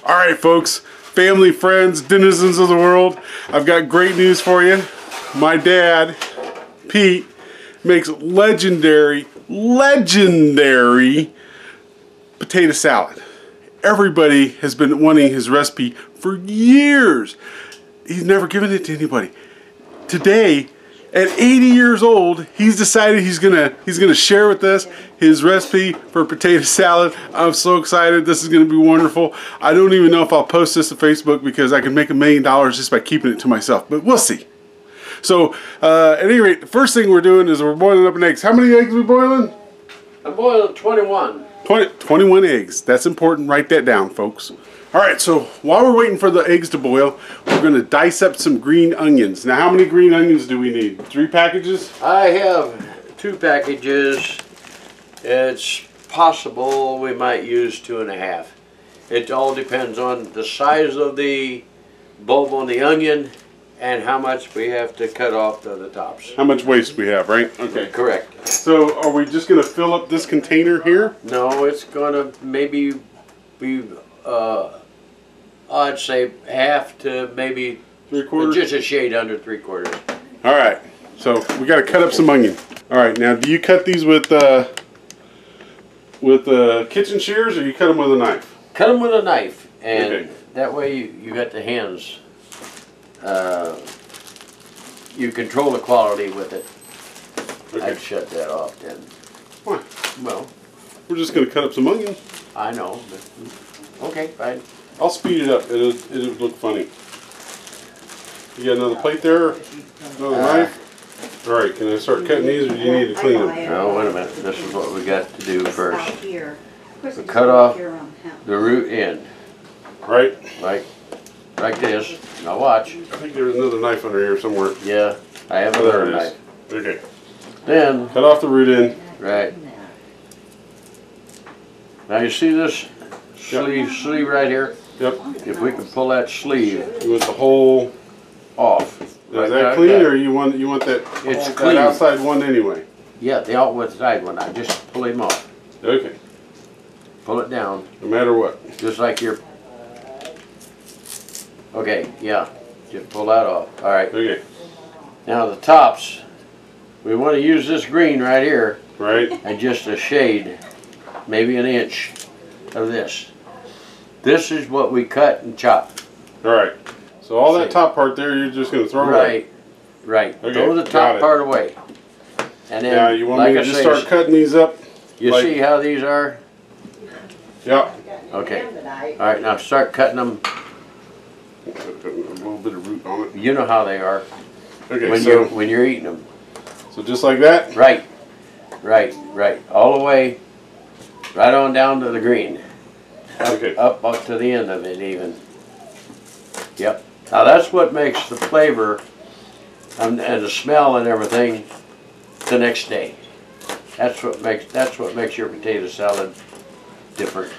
All right, folks, family, friends, denizens of the world, I've got great news for you. My dad, Pete, makes legendary potato salad. Everybody has been wanting his recipe for years. He's never given it to anybody. Today, at 80 years old, he's decided he's gonna share with us his recipe for potato salad. I'm so excited. This is gonna be wonderful. I don't even know if I'll post this to Facebook because I can make $1 million just by keeping it to myself, but we'll see. So, at any rate, the first thing we're doing is we're boiling up an eggs. How many eggs are we boiling? I'm boiling 21. 21 eggs. That's important. Write that down, folks. All right, so while we're waiting for the eggs to boil, we're going to dice up some green onions. Now, how many green onions do we need? 3 packages? I have 2 packages. It's possible we might use 2.5. It all depends on the size of the bulb on the onion and how much we have to cut off the tops. How much waste we have, right? Okay. Correct. So, are we just going to fill up this container here? No, it's going to maybe be, I'd say half to maybe 3/4? just a shade under 3/4. All right. So, we got to cut up some onion. All right. Now, do you cut these with kitchen shears or you cut them with a knife? Cut them with a knife, and okay. That way you got the hands. You control the quality with it. Okay. I'd shut that off then. Why? Well, we're just going to cut up some onion. I know. But, okay, fine. I'll speed it up. It'll look funny. You got another plate there? Another knife? All right. Can I start cutting these, or do you need to clean them? No, wait a minute. This is what we got to do first. We cut off the root end. Right? Like this. Now watch. I think there's another knife under here somewhere. Yeah, I have Oh, there another it is. knife. Okay. Then, cut off the root end. Right. Now you see this sleeve right here? Yep. If we can pull that sleeve You want the whole off. Is that clean, or you want that? It's that clean. outside one anyway. Yeah, the outside one. I just pull him off. Okay. Pull it down. No matter what. Just like your. Okay, yeah. Just pull that off. All right. Okay. Now the tops, we want to use this green right here. Right. And just a shade, maybe an inch of this. This is what we cut and chop. All right. So all that top part there, you're just going to throw away. Right. Okay. Throw the top part away. And then, now you want me to just start cutting these up? You see how these are? Yeah. Okay. All right. Now start cutting them. A little bit of root on it. You know how they are. Okay. When you're eating them. So just like that. Right. All the way. Right on down to the green. Okay. Up to the end of it even. Yep. Now that's what makes the flavor and the smell and everything the next day. That's what makes your potato salad different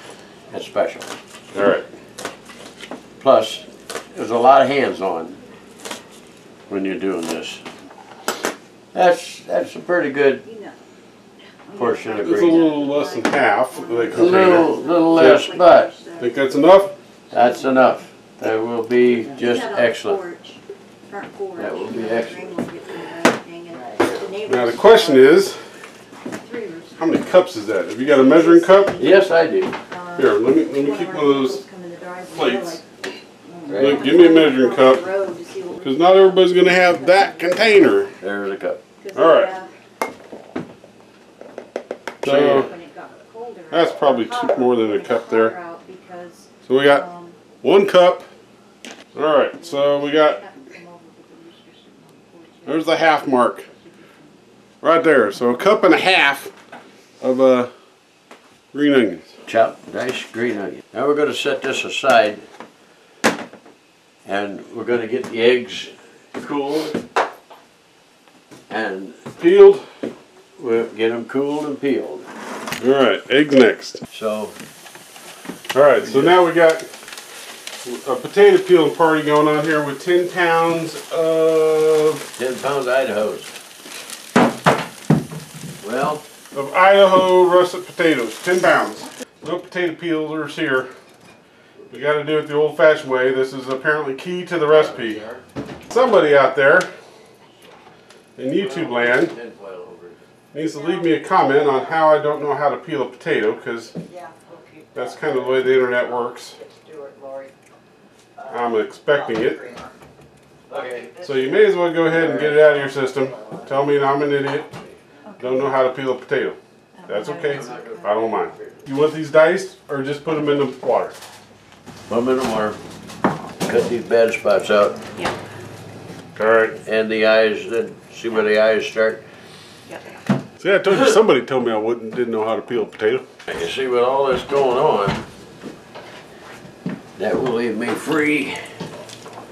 and special. All right. Plus, there's a lot of hands-on when you're doing this. That's a pretty good portion of green. It's a little less than half of the container. Little less, but think that's enough? That's enough. That will be just excellent. That will be excellent. Now the question is, how many cups is that? Have you got a measuring cup? Yes, I do. Here, let me keep one of those plates. Look, give me a measuring cup, because not everybody's going to have that container. There's a cup. All right. So that's probably more than a cup there. So we got 1 cup. All right. So we got. There's the half mark. Right there. So 1.5 cups of green onions. Chopped, diced green onion. Now we're going to set this aside, and we're going to get the eggs cooled and peeled. We'll get them cooled and peeled. All right, eggs next. So. All right, so now we got a potato peeling party going on here with 10 pounds of... 10 pounds of Idaho's. Well... Of Idaho russet potatoes, 10 pounds. No potato peelers here. We got to do it the old-fashioned way. This is apparently key to the recipe. Somebody out there in YouTube land needs to leave me a comment on how I don't know how to peel a potato, because that's kind of the way the internet works. I'm expecting it. So you may as well go ahead and get it out of your system. Tell me I'm an idiot. Don't know how to peel a potato. That's okay. I don't mind. You want these diced or just put them in the water? Put them in the water. Cut these bad spots out. Yeah. Alright. And the eyes, then see where the eyes start. Yeah. See, I told you, somebody told me I didn't know how to peel a potato. You see, with all this going on, that will leave me free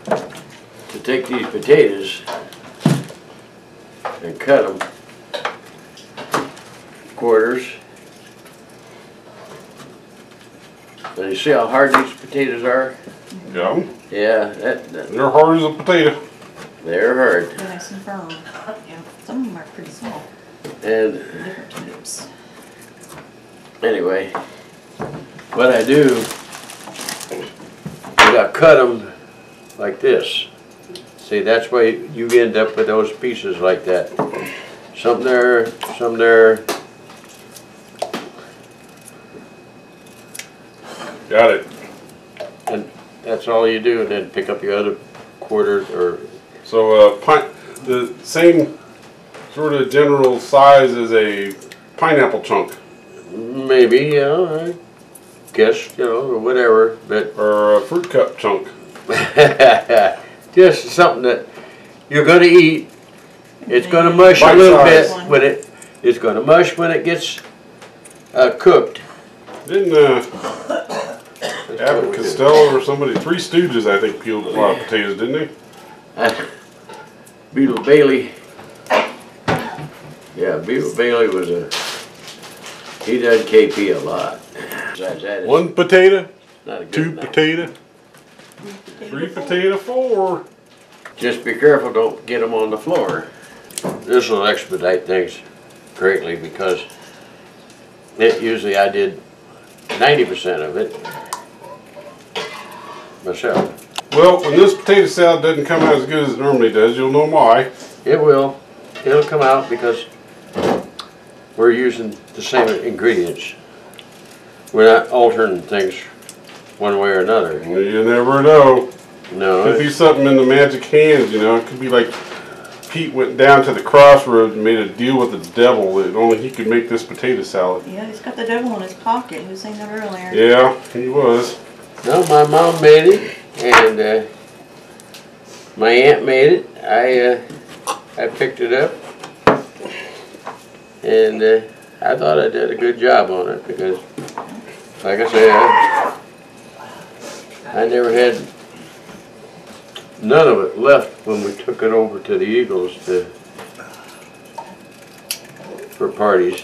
to take these potatoes and cut them quarters. And you see how hard these potatoes are? Yeah. Yeah, They're hard as a potato. they're hard. They're nice and firm. Yeah. Some of them are pretty small. And Different types. anyway, what I do is I cut them like this. See, that's why you end up with those pieces like that. Some there, some there. Got it. And that's all you do, and then pick up your other quarters or... So the same sort of general size as a pineapple chunk. Maybe, yeah, I guess, you know, or whatever, but... Or a fruit cup chunk. Just something that you're going to eat. It's going to mush a little bit when it's going to mush when it gets cooked. Didn't Abbott Costello or somebody, Three Stooges, I think, peeled a lot of potatoes, didn't they? Beetle Bailey. Yeah, Beetle Bailey was he done KP a lot. Besides that, One potato, not a good two night. potato, three potato, four. Just be careful, don't get them on the floor. This will expedite things greatly because usually I did 90% of it myself. Well, when this potato salad doesn't come out as good as it normally does, you'll know why. It will. It'll come out because we're using the same ingredients. We're not altering things one way or another. You never know. No. Could be something in the magic hands, you know. It could be like Pete went down to the crossroads and made a deal with the devil that only he could make this potato salad. Yeah, he's got the devil in his pocket. He was saying that earlier. Yeah, he was. No, my mom made it, and my aunt made it. I picked it up, and I thought I did a good job on it because, like I said, I never had none of it left when we took it over to the Eagles for parties,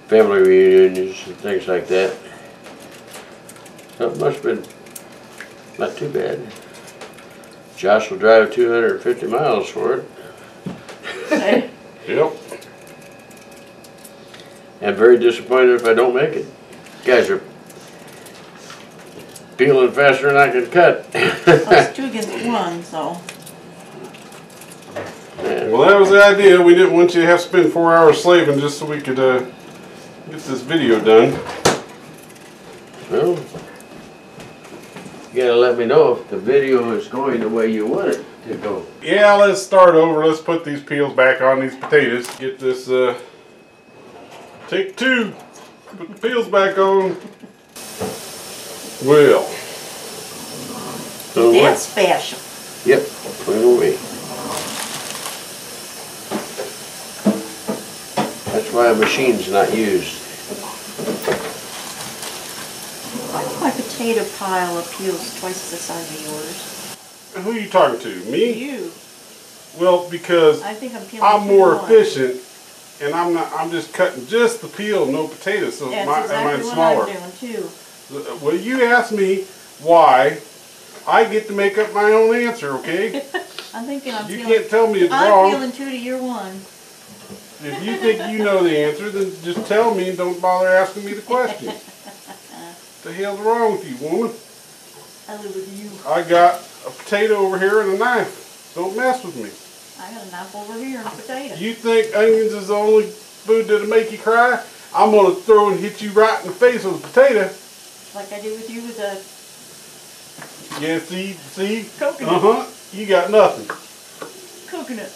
family reunions, and things like that. So it must have been not too bad. Josh will drive 250 miles for it. Yep. I'm very disappointed if I don't make it. You guys are peeling faster than I can cut. Well, it's 2 against 1, so. Man. Well, that was the idea. We didn't want you to have to spend 4 hours slaving just so we could get this video done. Well, you gotta let me know if the video is going the way you want it to go. Yeah, let's start over. Let's put these peels back on these potatoes. Get this, take 2. Put the peels back on. Well. So That's special. Yep, put it away. That's why a machine's not used. Why is my potato pile of peels twice the size of yours? Who are you talking to? Me? You. Well, because I think I'm peeling I'm 2 more to 1. efficient, and I'm just cutting just the peel, no potatoes, so That's mine's exactly what smaller. I'm doing too. Well, you asked me why. I get to make up my own answer, okay? I'm thinking I'm You peeling. can't tell me it's I'm wrong. peeling 2 to your 1. If you think you know the answer, then just tell me and don't bother asking me the question. The hell's wrong with you, woman? I live with you. I got a potato over here and a knife. Don't mess with me. I got a knife over here and a potato. You think onions is the only food that'll make you cry? I'm gonna throw and hit you right in the face with a potato. Like I do with you with a Yeah, see? coconut. You got nothing. Coconut.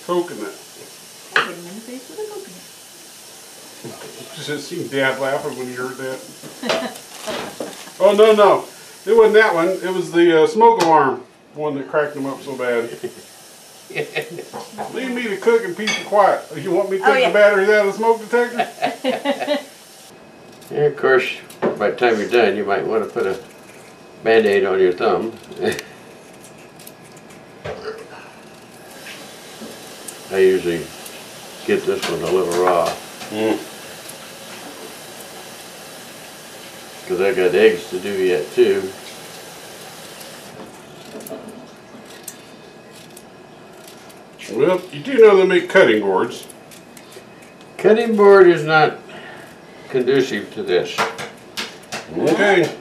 Coconut. Hit him in the face with a coconut. Just seen Dad laughing when he heard that. Oh, no. It wasn't that one. It was the smoke alarm one that cracked him up so bad. Leave me to cook and peace and quiet. You want me to take the batteries out of the smoke detector? And of course, by the time you're done, you might want to put a Band-Aid on your thumb. I usually get this one a little raw. Because I got eggs to do yet too. Well, you do know they make cutting boards. Cutting board is not conducive to this. Okay.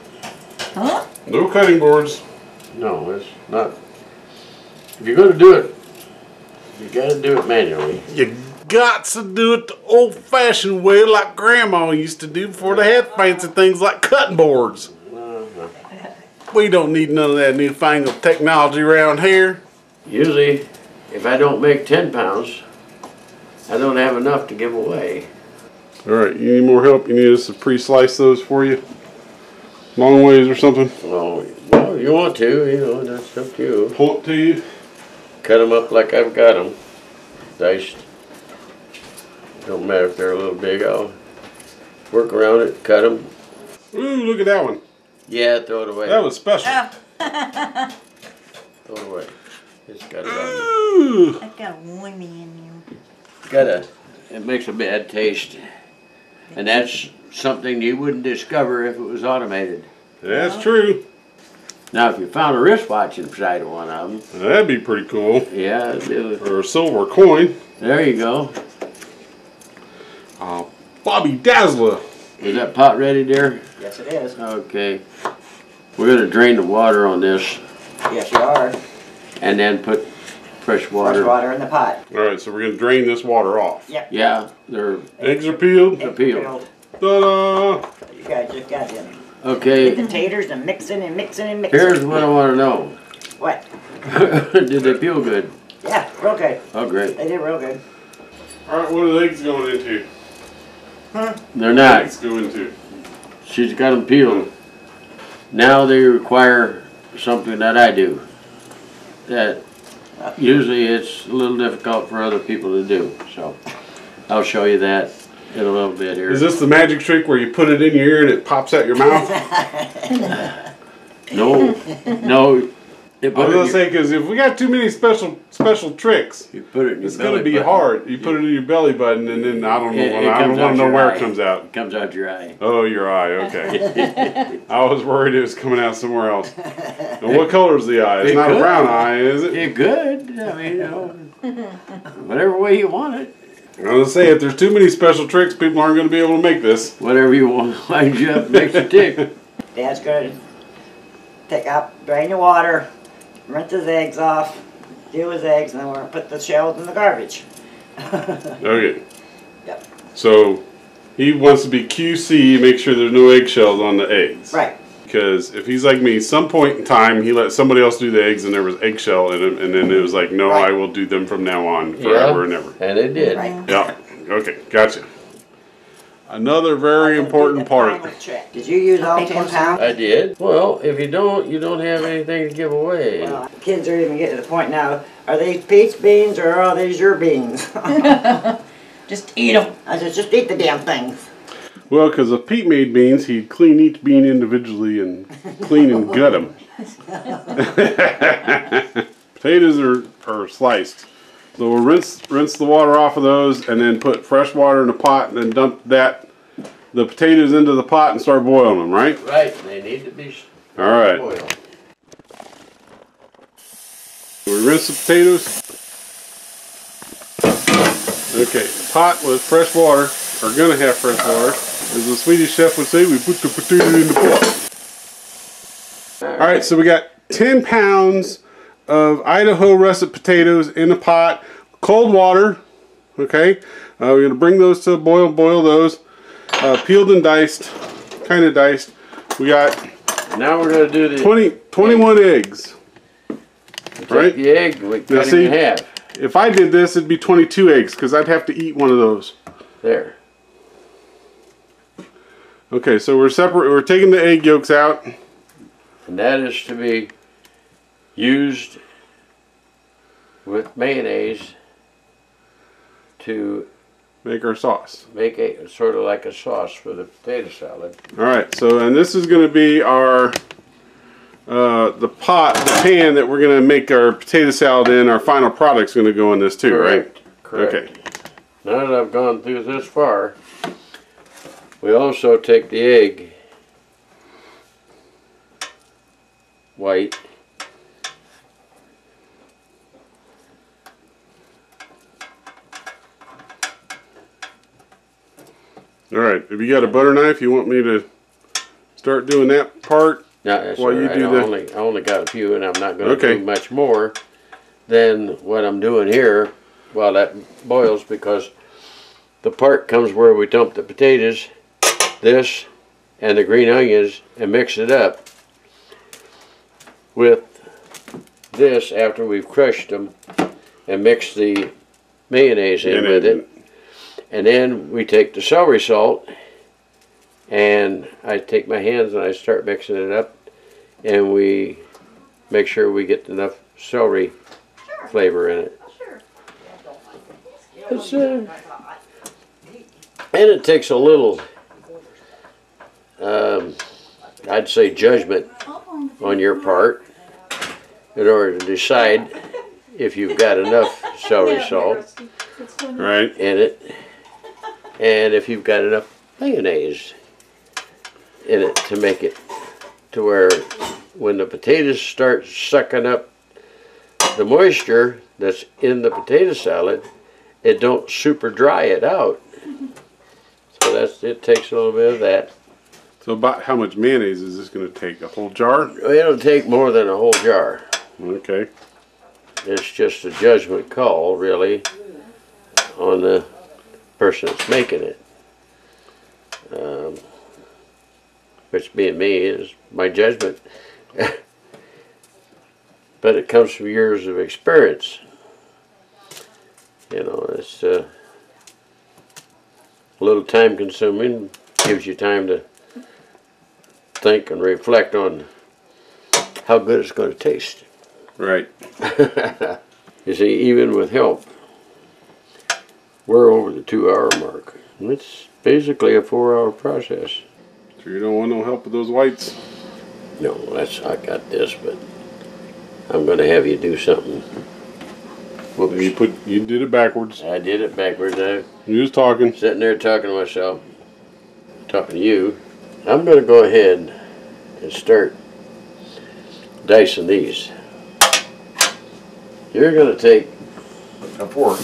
Huh? No cutting boards. No, it's not. If you're going to do it, you got to do it manually. You got to do it the old-fashioned way like Grandma used to do before they had fancy things like cutting boards. We don't need none of that newfangled technology around here. Usually, if I don't make 10 pounds, I don't have enough to give away. Alright, you need more help? You need us to pre-slice those for you? Long ways or something? Oh, well, you want to, you know, that's up to you. Pull it to you. Cut them up like I've got them, diced. Don't matter if they're a little big, I'll work around it, cut them. Ooh, look at that one. Yeah, throw it away. That was special. Throw it away. It's got it on. Ooh. I've got a wormy in It makes a bad taste. And that's something you wouldn't discover if it was automated. That's true. Now, if you found a wristwatch inside of one of them, That'd be pretty cool. yeah, Or a silver coin. there you go. Bobby Dazzler. Is that pot ready, dear? Yes, it is. Okay. We're going to drain the water on this Yes, you are. and then put fresh water. Fresh water in the pot. Alright, so we're going to drain this water off. Yep. Yeah, they're Eggs are peeled. Egg peeled. Ta-da! You guys just got them. okay. The taters and mixing and mixing and mixing. Here's what I want to know. What? Did they peel good? Yeah, real good. Oh, great. They did real good. Alright, what are the eggs going into? They're not. Eggs go into. She's got them peeled. Now they require something that I do. That usually it's a little difficult for other people to do. So I'll show you that in a little bit here. Is this the magic trick where you put it in your ear and it pops out your mouth? No, no. I was going to say, because if we got too many special tricks, You put it in your it's going to belly be button. hard. You put it in your belly button and then I don't know. It I don't comes want out to know your where eye. it comes out. It comes out your eye. Oh, your eye. Okay. I was worried it was coming out somewhere else. And what color is the eye? It's It not a could. brown eye, is it? It good. I mean, you know, whatever way you want it. I was going to say, if there's too many special tricks, people aren't going to be able to make this. Whatever you want lines you up makes you tick. Dad's going to take out, drain the water, rinse his eggs off, do his eggs, and then we're going to put the shells in the garbage. Okay. Yep. So, he wants to be QC, make sure there's no eggshells on the eggs. Right. Because if he's like me, some point in time he let somebody else do the eggs and there was eggshell in them, and then it was like, no, Right. I will do them from now on, forever and ever. And it did. Right. Yeah. Okay, gotcha. Another very important part. Did you use all 10 pounds? I did. Well, if you don't have anything to give away. Well, kids are even getting to the point now, are these Pete's beans or are these your beans? Just eat them. I said, just eat the damn things. Well, because if Pete made beans, he'd clean each bean individually and clean and gut them. Potatoes are sliced. So we'll rinse the water off of those and then put fresh water in a pot and then dump the potatoes into the pot and start boiling them, right? Right. They need to be All right. boiled. We rinse the potatoes. Okay, pot with fresh water. are gonna have fresh water. As the Swedish chef would say, we put the potato in the pot. Alright, so we got 10 pounds of Idaho russet potatoes in a pot. Cold water. Okay. We're gonna bring those to a boil, boil those. Peeled and diced. Kinda diced. We got now we're gonna do the 21 eggs. Right? The egg, we cut it in half. If I did this, it'd be 22 eggs, because I'd have to eat one of those. There. Okay, so we're taking the egg yolks out. And that is to be used with mayonnaise to make our sauce. Make a sort of like a sauce for the potato salad. Alright, so and this is going to be our the pan that we're going to make our potato salad in. Our final product's going to go in this too, Correct. right? Correct. Okay. Now that I've gone through this far, we also take the egg white Alright, if you got a butter knife, you want me to start doing that part? No, that's while all right. You do I only got a few, and I'm not going to do much more than what I'm doing here while that boils, because the part comes where we dump the potatoes, this, and the green onions, and mix it up with this after we've crushed them and mixed the mayonnaise in with it. And then we take the celery salt, and I take my hands and I start mixing it up, and we make sure we get enough celery flavor in it. It's, and it takes a little, I'd say, judgment on your part in order to decide if you've got enough celery salt in it, and if you've got enough mayonnaise in it to make it to where when the potatoes start sucking up the moisture that's in the potato salad, it don't super dry it out. So it takes a little bit of that. So about how much mayonnaise is this going to take? A whole jar? It'll take more than a whole jar. Okay. It's just a judgment call, really, on the person that's making it. Which being me is my judgment. But it comes from years of experience. You know, it's a little time consuming, gives you time to think and reflect on how good it's going to taste. Right. You see, even with help, we're over the 2-hour mark. It's basically a 4-hour process. So you don't want no help with those whites? No, I got this, but I'm going to have you do something. Whoops. You did it backwards. I did it backwards. You was talking. Sitting there talking to myself, talking to you. I'm going to go ahead and start dicing these. You're going to take a fork,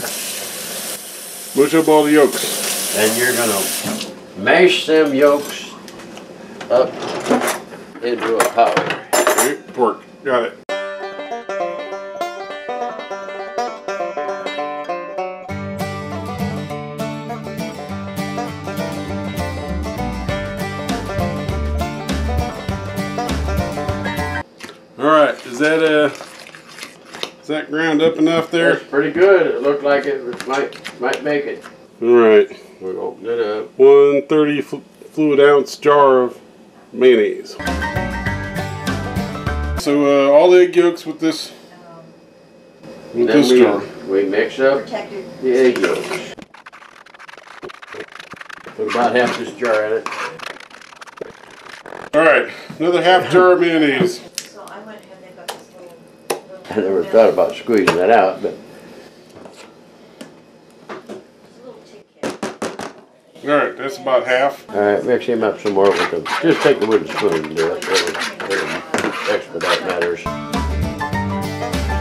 mush up all the yolks, and you're going to mash them yolks up into a powder. Okay, fork. Got it. Alright, is that ground up enough there? That's pretty good. It looked like it might make it. Alright. We'll open it up. 130 fluid ounce jar of mayonnaise. So all the egg yolks with this jar. We mix up the egg yolks. Put about half this jar in it. Alright, another half jar of mayonnaise. I never thought about squeezing that out, but Alright, that's about half. alright, mix him up some more with them. Just take the wooden spoon and do it. It'll expedite matters.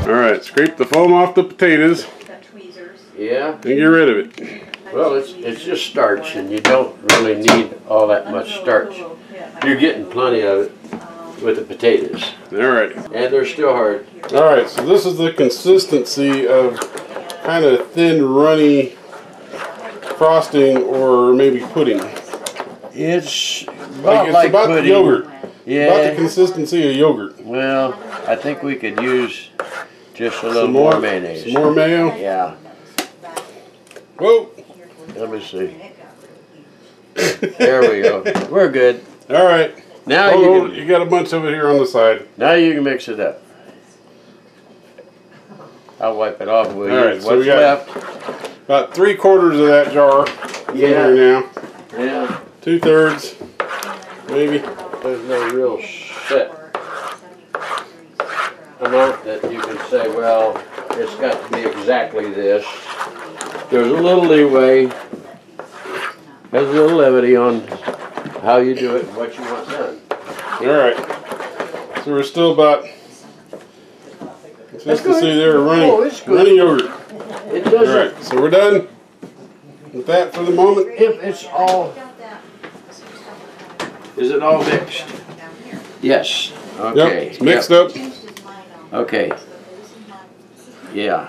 Alright, scrape the foam off the potatoes. Yeah. And get rid of it. Well, it's just starch, and you don't really need all that much starch. You're getting plenty of it with the potatoes. Alright. And they're still hard. Alright, so this is the consistency of kind of thin, runny frosting or maybe pudding. It's Like, it's about pudding. yogurt. Yeah. About the consistency of yogurt. Well, I think we could use just a little more mayonnaise. Some more mayo? Yeah. Whoa! Let me see. There we go. We're good. Alright. Now You got a bunch of it here on the side. Now you can mix it up. I'll wipe it off with Alright, so we got left. about 3/4 of that jar in Yeah. here now. Yeah. 2/3, maybe. There's no real set amount that you can say, well, it's got to be exactly this. There's a little leeway. There's a little levity on how you do it and what you want done. Alright. So we're still about consistency there, running yogurt. It doesn't. Alright, so we're done with that for the moment. If it's all, is it all mixed? Yes. Okay. Yep, it's mixed up. Okay. Yeah.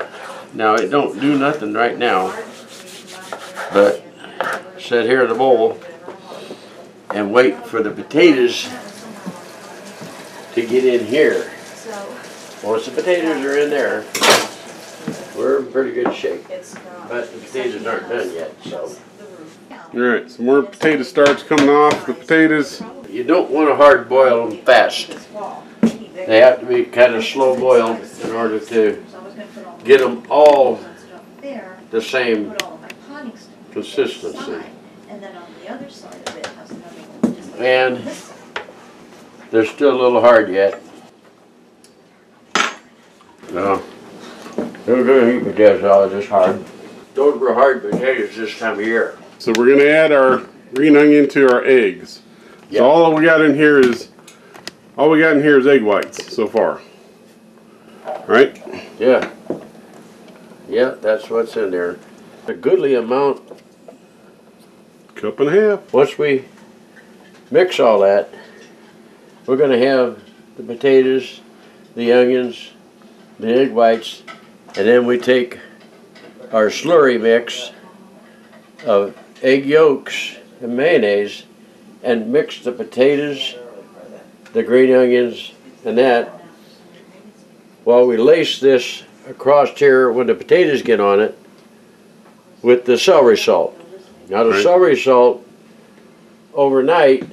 Now it don't do nothing right now, but sit here in the bowl and wait for the potatoes to get in here. Once the potatoes are in there, we're in pretty good shape. But the potatoes aren't done yet, so. Alright, some more potato starch coming off the potatoes. You don't want to hard boil them fast. They have to be kind of slow boiled in order to get them all the same consistency. And they're still a little hard yet. No. They're going to eat potatoes all just hard. Those were hard potatoes this time of year. So we're going to add our green onion to our eggs. Yep. So all we got in here is egg whites so far. Right? Yeah. Yeah, that's what's in there. A goodly amount. Cup and a half. Once we mix all that, we're going to have the potatoes, the onions, the egg whites, and then we take our slurry mix of egg yolks and mayonnaise and mix the potatoes, the green onions, and that while we lace this across here when the potatoes get on it with the celery salt. Now the celery salt overnight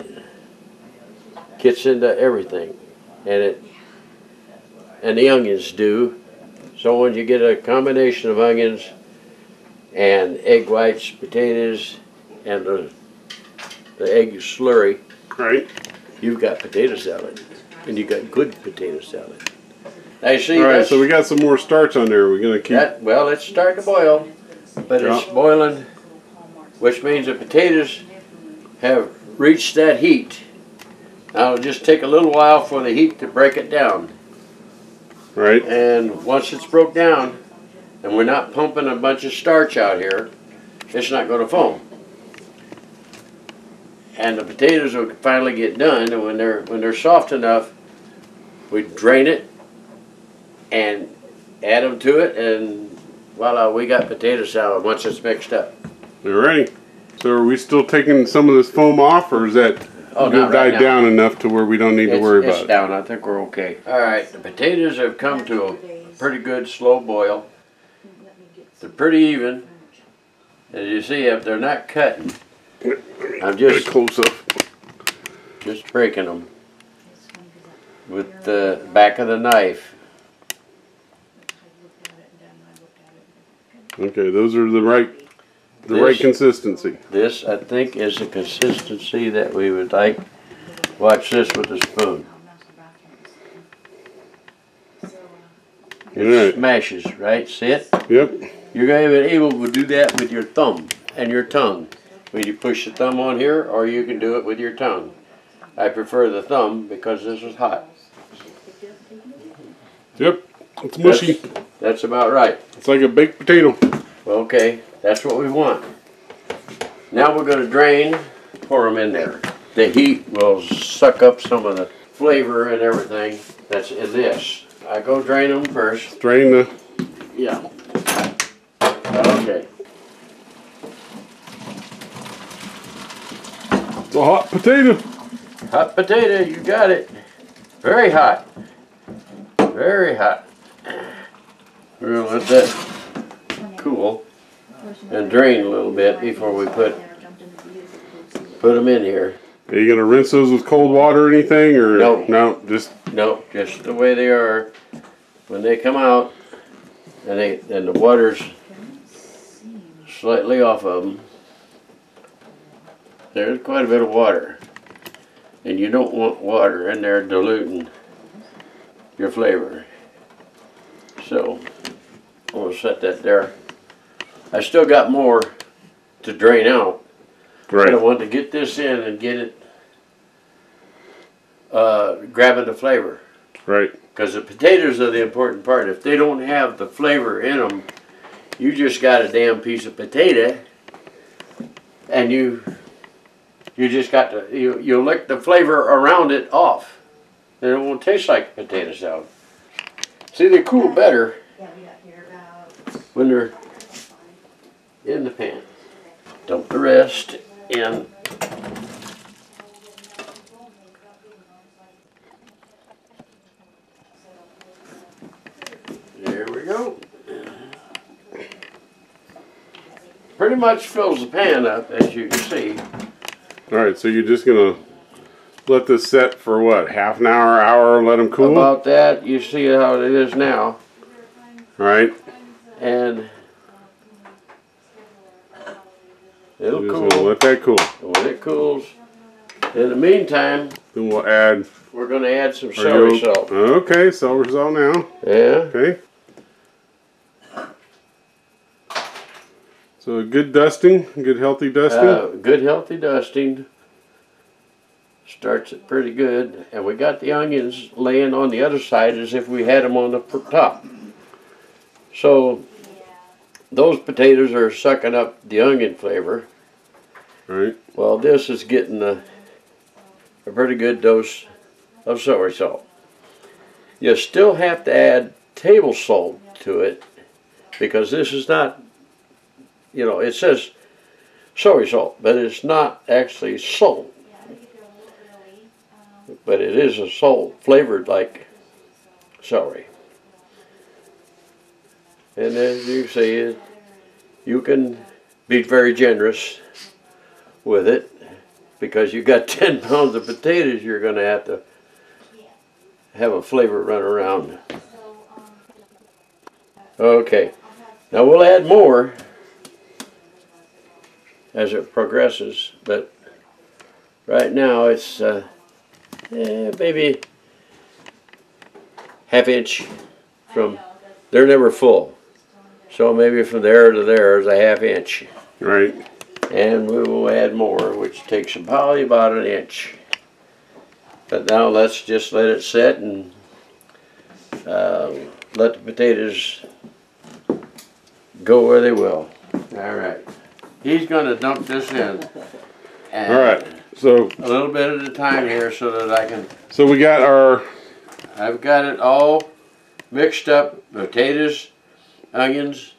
gets into everything, and the onions do. So when you get a combination of onions and egg whites, potatoes, and the egg slurry, Right. you've got potato salad, and you got good potato salad. Now see, Alright, so we got some more starch on there. We're going to keep... well, it's starting to boil, but it's boiling, which means the potatoes have reached that heat. Now it'll just take a little while for the heat to break it down. Right. And once it's broke down, and we're not pumping a bunch of starch out here, it's not going to foam. And the potatoes will finally get done, and when they're soft enough, we drain it and add them to it, and voila, we got potato salad once it's mixed up. Alrighty. So are we still taking some of this foam off, or is that died down enough to where we don't need to worry about it? It's down. I think we're okay. Alright, the potatoes have come to a pretty good slow boil. They're pretty even. As you see, if they're not cutting, I'm just close up. Just breaking them with the back of the knife. Okay, those are the right consistency. This, I think, is the consistency that we would like. Watch this with a spoon. It smashes, right? See it? Yep. You're going to be able to do that with your thumb and your tongue. When you push the thumb on here, or you can do it with your tongue. I prefer the thumb because this is hot. Yep. It's mushy. That's about right. It's like a baked potato. Okay, that's what we want. Now we're going to drain, pour them in there. The heat will suck up some of the flavor and everything that's in this. I go drain them first. Drain the... Yeah. Okay. It's a hot potato. Hot potato, you got it. Very hot. Very hot. We're going to let that cool and drain a little bit before we put them in here. Are you gonna rinse those with cold water or anything, or No, just the way they are. When they come out, and the water's slightly off of them, there's quite a bit of water, and you don't want water in there diluting your flavor. So I'm gonna set that there. I still got more to drain out. right. But I want to get this in and get it grabbing the flavor. Right. Because the potatoes are the important part. If they don't have the flavor in them, you just got a damn piece of potato, and you just got to you lick the flavor around it off, and it won't taste like potato salad. See, they cool better when they're in the pan. Dump the rest in. There we go. Pretty much fills the pan up, as you can see. All right, so you're just gonna let this set for what, half an hour, let them cool? About that, you see how it is now. All right. And it'll Just cool. gonna let that cool. And when it cools, in the meantime, Then we'll add we're going to add some our celery yolk. salt. Okay, celery salt now. Yeah. Okay. So a good dusting, good healthy dusting. Good healthy dusting. Starts it pretty good. And we got the onions laying on the other side as if we had them on the top. So those potatoes are sucking up the onion flavor. Right. Well, this is getting a pretty good dose of celery salt. You still have to add table salt to it because this is not, you know, it says celery salt, but it's not actually salt. But it is a salt flavored like celery. And as you see, you can be very generous with it because you got 10 pounds of potatoes you're going to have a flavor run around. Okay, now we'll add more as it progresses, but right now it's maybe half inch from, they're never full. So maybe from there to there is a half inch. Right. And we will add more, which takes probably about an inch. But now let's just let it set and let the potatoes go where they will. All right. He's going to dump this in. All right. So a little bit at a time here so that I can. So we got our. I've got it all mixed up. Potatoes, onions,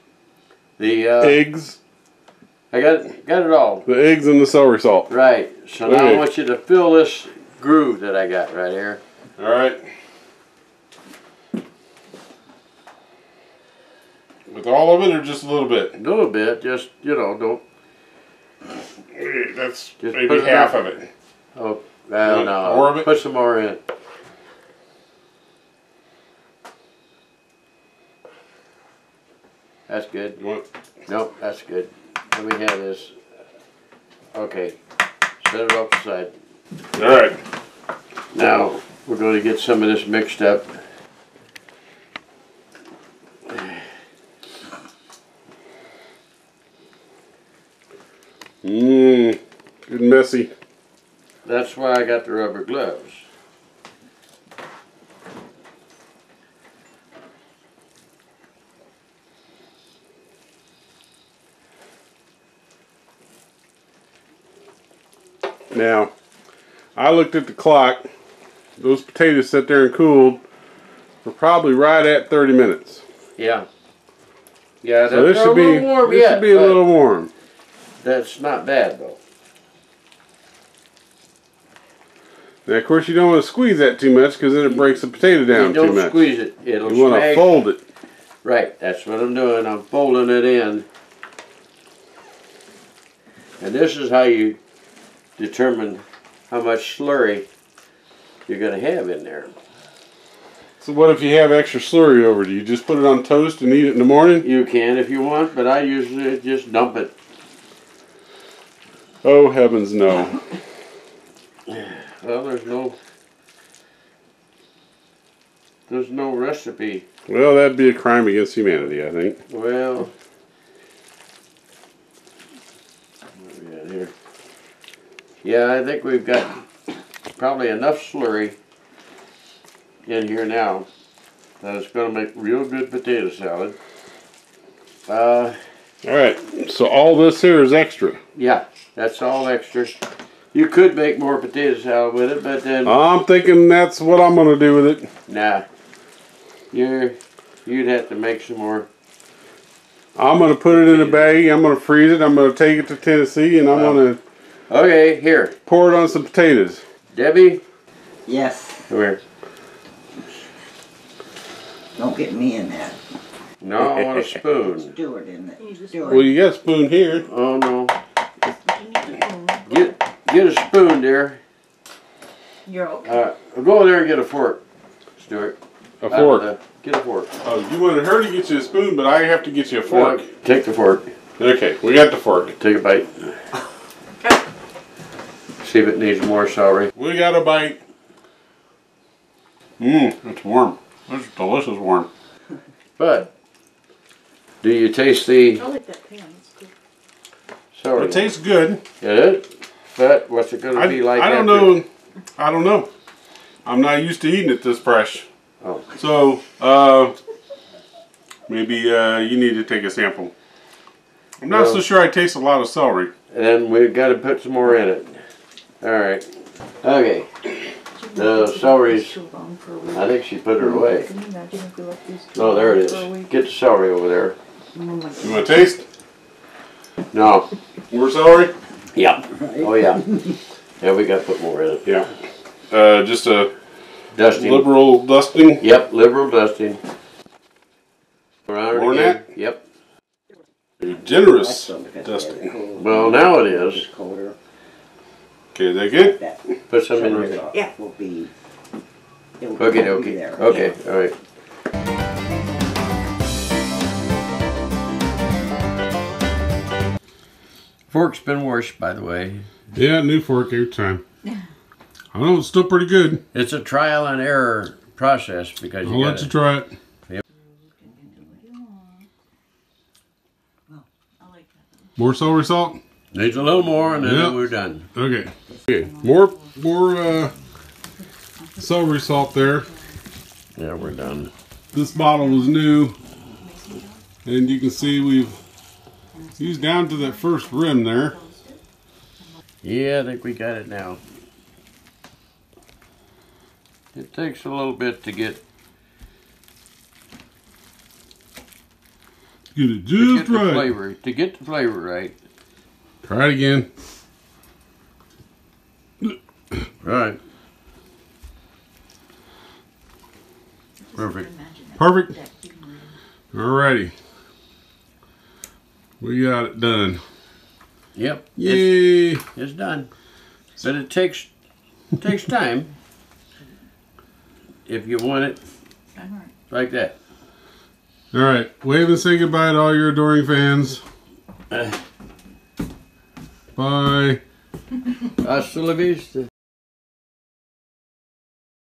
the eggs. I got it all. The eggs and the celery salt. Right. So now I want you to fill this groove that I got right here. All right. With all of it or just a little bit? A little bit. Just, you know, don't. That's just maybe half of it. Oh, well, no. More of it? Put some more in. That's good. You want? Nope, that's good. Let me have this. Okay. Set it off the side. All right. Now, we're going to get some of this mixed up. Mmm, good messy. That's why I got the rubber gloves. Now, I looked at the clock. Those potatoes sat there and cooled for probably right at 30 minutes. Yeah. Yeah, So this should be warm this yet, should be a little warm. That's not bad though. Now, of course, you don't want to squeeze that too much because then it breaks the potato down too much. Don't squeeze it. It'll You want to fold it. Right, that's what I'm doing. I'm folding it in. And this is how you determine how much slurry you're going to have in there. So what if you have extra slurry over? Do you just put it on toast and eat it in the morning? You can if you want, but I usually just dump it. Oh, heavens no. Well, there's no recipe. Well, that'd be a crime against humanity, I think. Well, what do we got here? Yeah, I think we've got probably enough slurry in here now that it's going to make real good potato salad. Alright, so all this here is extra. Yeah, that's all extra. You could make more potato salad with it, but then I'm thinking that's what I'm going to do with it. nah, you'd have to make some more. I'm going to put it in a bag. I'm going to freeze it. I'm going to take it to Tennessee, and I'm going to Okay, here, pour it on some potatoes. Debbie, Yes. come here. Don't get me in that. No, I want a spoon. Stewart in it. Well, you got a spoon here. Oh no. Get a spoon, dear. You're okay. Go over there and get a fork, Stuart. A fork. Get a fork. Oh, you wanted her to get you a spoon, but I have to get you a fork. Take the fork. Okay, we got the fork. Take a bite. See if it needs more celery. We got a bite. Mmm, it's warm. It's delicious warm. But, do you taste the I like that pan. It's good. celery? It tastes good. It? But what's it going to be like I don't after? know. I don't know. I'm not used to eating it this fresh. Oh. So, maybe you need to take a sample. I'm not so sure I taste a lot of celery. And then we've got to put some more in it. Alright. Okay. The celery's, I think she put it away. Can you imagine if we left these Oh, there it for a is. week? Get the celery over there. Oh my You God. want to taste? No. More celery? Yep. Oh yeah. Yeah, we got to put more in it. Yeah. Just a Dusting. liberal dusting. Yep, liberal dusting. Around More again. than that? Yep. A generous dusting. Well, now it is. Colder. Okay, is that good? Put some in there. Yeah. Will be. Okay, okay. Okay, alright. Fork's been washed, by the way. Yeah, new fork every time. I know it's still pretty good. It's a trial and error process because I'll let you try it. More celery salt? Needs a little more and then Yep. we're done. Okay. Okay. More celery salt there. Yeah, we're done. This bottle was new, and you can see we've used down to that first rim there. Yeah, I think we got it now. It takes a little bit to get Get it just the right. flavor. To get the flavor right. Try it again. Right. Perfect. Perfect. Alrighty. We got it done. Yep. Yay! It's done. But it takes time if you want it like that. Alright, wave and say goodbye to all your adoring fans. Bye. Hasta la vista.